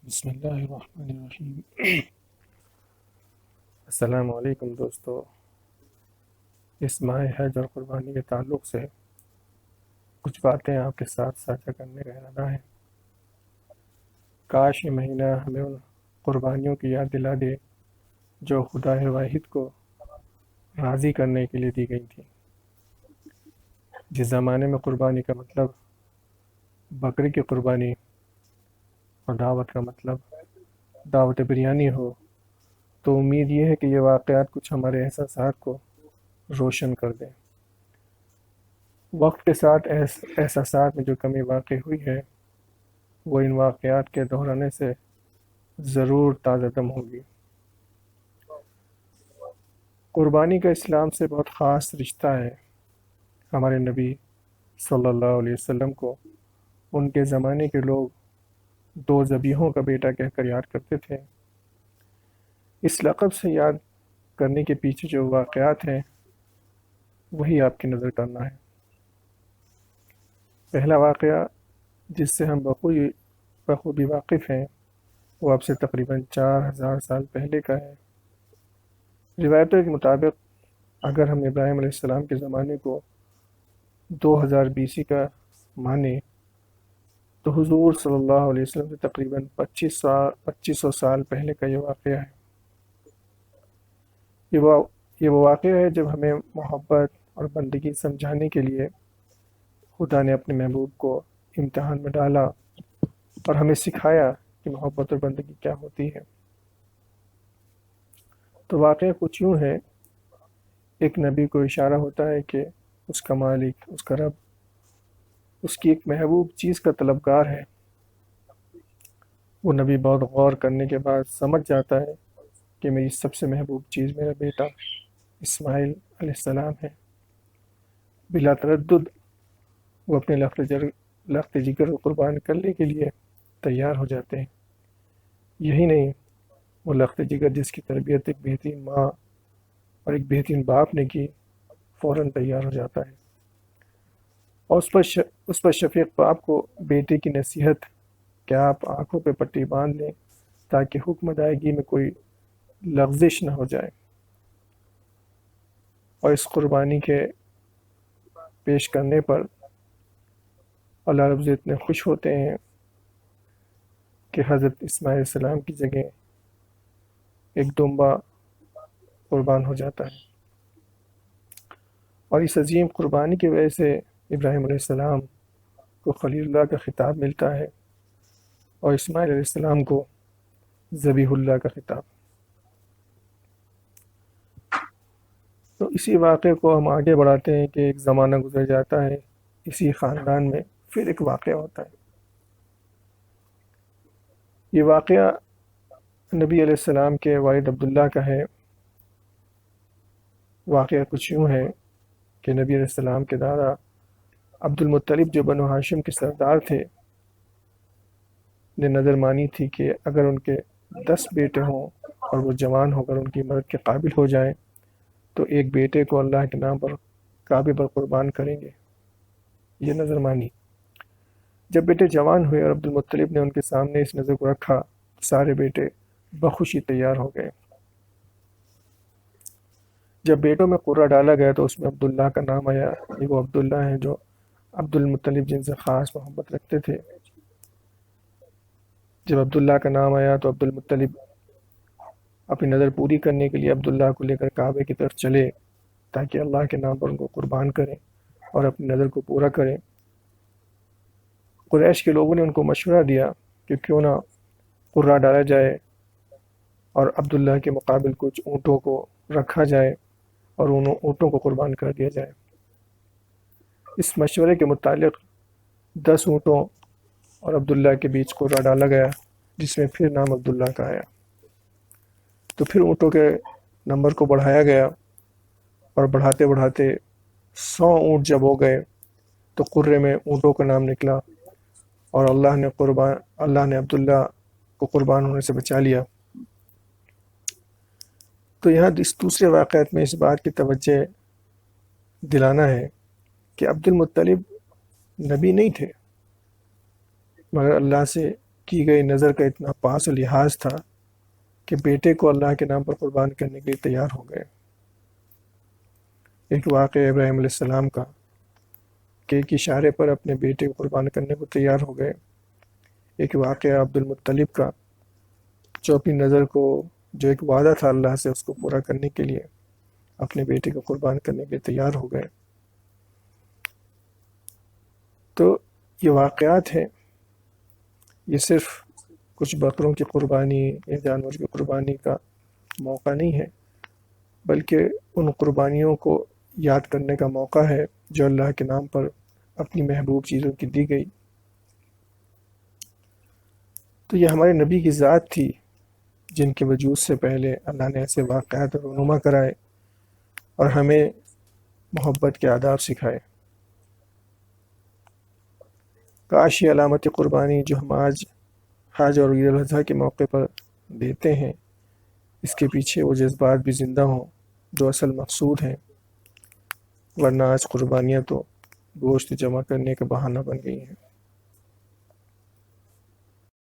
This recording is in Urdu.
بسم اللہ الرحمن الرحیم۔ السلام علیکم دوستو، اس ماہ حج اور قربانی کے تعلق سے کچھ باتیں آپ کے ساتھ ساجھا کرنے کا ارادہ ہے۔ کاش یہ مہینہ ہمیں ان قربانیوں کی یاد دلا دے جو خدا واحد کو راضی کرنے کے لیے دی گئی تھی۔ جس زمانے میں قربانی کا مطلب بکری کی قربانی اور دعوت کا مطلب دعوت بریانی ہو، تو امید یہ ہے کہ یہ واقعات کچھ ہمارے احساسات کو روشن کر دیں۔ وقت کے ساتھ احساسات میں جو کمی واقع ہوئی ہے وہ ان واقعات کے دہرانے سے ضرور تازہ دم ہوگی۔ قربانی کا اسلام سے بہت خاص رشتہ ہے۔ ہمارے نبی صلی اللہ علیہ وسلم کو ان کے زمانے کے لوگ دو ذبیحوں کا بیٹا کہہ کر یاد کرتے تھے۔ اس لقب سے یاد کرنے کے پیچھے جو واقعات ہیں وہی آپ کی نظر کرنا ہے۔ پہلا واقعہ جس سے ہم بخوبی واقف ہیں وہ اب سے تقریباً 4000 سال پہلے کا ہے۔ روایتوں کے مطابق اگر ہم ابراہیم علیہ السلام کے زمانے کو 2000 BC کا مانیں تو حضور صلی اللہ علیہ وسلم سے تقریباً 2500 سال پہلے کا یہ واقعہ ہے۔ یہ وہ واقعہ ہے جب ہمیں محبت اور بندگی سمجھانے کے لیے خدا نے اپنے محبوب کو امتحان میں ڈالا اور ہمیں سکھایا کہ محبت اور بندگی کیا ہوتی ہے۔ تو واقعہ کچھ یوں ہے، ایک نبی کو اشارہ ہوتا ہے کہ اس کا مالک، اس کا رب، اس کی ایک محبوب چیز کا طلبگار ہے۔ وہ نبی بہت غور کرنے کے بعد سمجھ جاتا ہے کہ میری سب سے محبوب چیز میرا بیٹا اسماعیل علیہ السلام ہے۔ بلا تردد وہ اپنے لخت جگر کو قربان کرنے کے لیے تیار ہو جاتے ہیں۔ یہی نہیں، وہ لخت جگر جس کی تربیت ایک بہترین ماں اور ایک بہترین باپ نے کی، فوراً تیار ہو جاتا ہے، اور اس پر شفیق باپ کو بیٹے کی نصیحت کہ آپ آنکھوں پہ پٹی باندھ لیں تاکہ حکم ادائیگی میں کوئی لغزش نہ ہو جائے، اور اس قربانی کے پیش کرنے پر اللہ رب العزت اتنے خوش ہوتے ہیں کہ حضرت اسماعیل علیہ السلام کی جگہ ایک دمبا قربان ہو جاتا ہے، اور اس عظیم قربانی کی وجہ سے ابراہیم علیہ السلام کو خلیل اللہ کا خطاب ملتا ہے اور اسماعیل علیہ السلام کو ذبیح اللہ کا خطاب۔ تو اسی واقعے کو ہم آگے بڑھاتے ہیں کہ ایک زمانہ گزر جاتا ہے، اسی خاندان میں پھر ایک واقعہ ہوتا ہے۔ یہ واقعہ نبی علیہ السلام کے والد عبداللہ کا ہے۔ واقعہ کچھ یوں ہے کہ نبی علیہ السلام کے دادا عبد المطلب جو بنو ہاشم کے سردار تھے نے نظر مانی تھی کہ اگر ان کے 10 بیٹے ہوں اور وہ جوان ہو کر ان کی مدد کے قابل ہو جائیں تو ایک بیٹے کو اللہ کے نام پر کعبے پر قربان کریں گے۔ یہ نظر مانی۔ جب بیٹے جوان ہوئے اور عبد المطلب نے ان کے سامنے اس نظر کو رکھا تو سارے بیٹے بخوشی تیار ہو گئے۔ جب بیٹوں میں قرہ ڈالا گیا تو اس میں عبداللہ کا نام آیا۔ یہ وہ عبداللہ ہیں جو عبد المطلب جن سے خاص محبت رکھتے تھے۔ جب عبداللہ کا نام آیا تو عبد المطلب اپنی نظر پوری کرنے کے لیے عبداللہ کو لے کر کعبے کی طرف چلے تاکہ اللہ کے نام پر ان کو قربان کریں اور اپنی نظر کو پورا کریں۔ قریش کے لوگوں نے ان کو مشورہ دیا کہ کیوں نہ قرہ ڈالا جائے اور عبداللہ کے مقابل کچھ اونٹوں کو رکھا جائے اور ان اونٹوں کو قربان کر دیا جائے۔ اس مشورے کے متعلق 10 اونٹوں اور عبداللہ کے بیچ قرہ ڈالا گیا جس میں پھر نام عبداللہ کا آیا۔ تو پھر اونٹوں کے نمبر کو بڑھایا گیا اور بڑھاتے بڑھاتے 100 اونٹ جب ہو گئے تو قرے میں اونٹوں کا نام نکلا اور اللہ نے عبداللہ کو قربان ہونے سے بچا لیا۔ تو یہاں اس دوسرے واقعات میں اس بات کی توجہ دلانا ہے کہ عبد المطلب نبی نہیں تھے، مگر اللہ سے کی گئی نظر کا اتنا پاس و لحاظ تھا کہ بیٹے کو اللہ کے نام پر قربان کرنے کے لیے تیار ہو گئے۔ ایک واقعہ ابراہیم علیہ السلام کا کہ ایک اشارے پر اپنے بیٹے کو قربان کرنے کو تیار ہو گئے۔ ایک واقعہ عبد المطلب کا جو اپنی نظر کو، جو ایک وعدہ تھا اللہ سے، اس کو پورا کرنے کے لیے اپنے بیٹے کو قربان کرنے کے لیے تیار ہو گئے۔ تو یہ واقعات ہیں، یہ صرف کچھ بکروں کی قربانی یا جانور کی قربانی کا موقع نہیں ہے، بلکہ ان قربانیوں کو یاد کرنے کا موقع ہے جو اللہ کے نام پر اپنی محبوب چیزوں کی دی گئی۔ تو یہ ہمارے نبی کی ذات تھی جن کے وجود سے پہلے اللہ نے ایسے واقعات رونما کرائے اور ہمیں محبت کے آداب سکھائے۔ کاش یہ علامت قربانی جو ہم آج حج اور عید الاضحیٰ کے موقع پر دیتے ہیں، اس کے پیچھے وہ جذبات بھی زندہ ہوں جو اصل مقصود ہیں، ورنہ آج قربانیاں تو گوشت جمع کرنے کا بہانہ بن گئی ہیں۔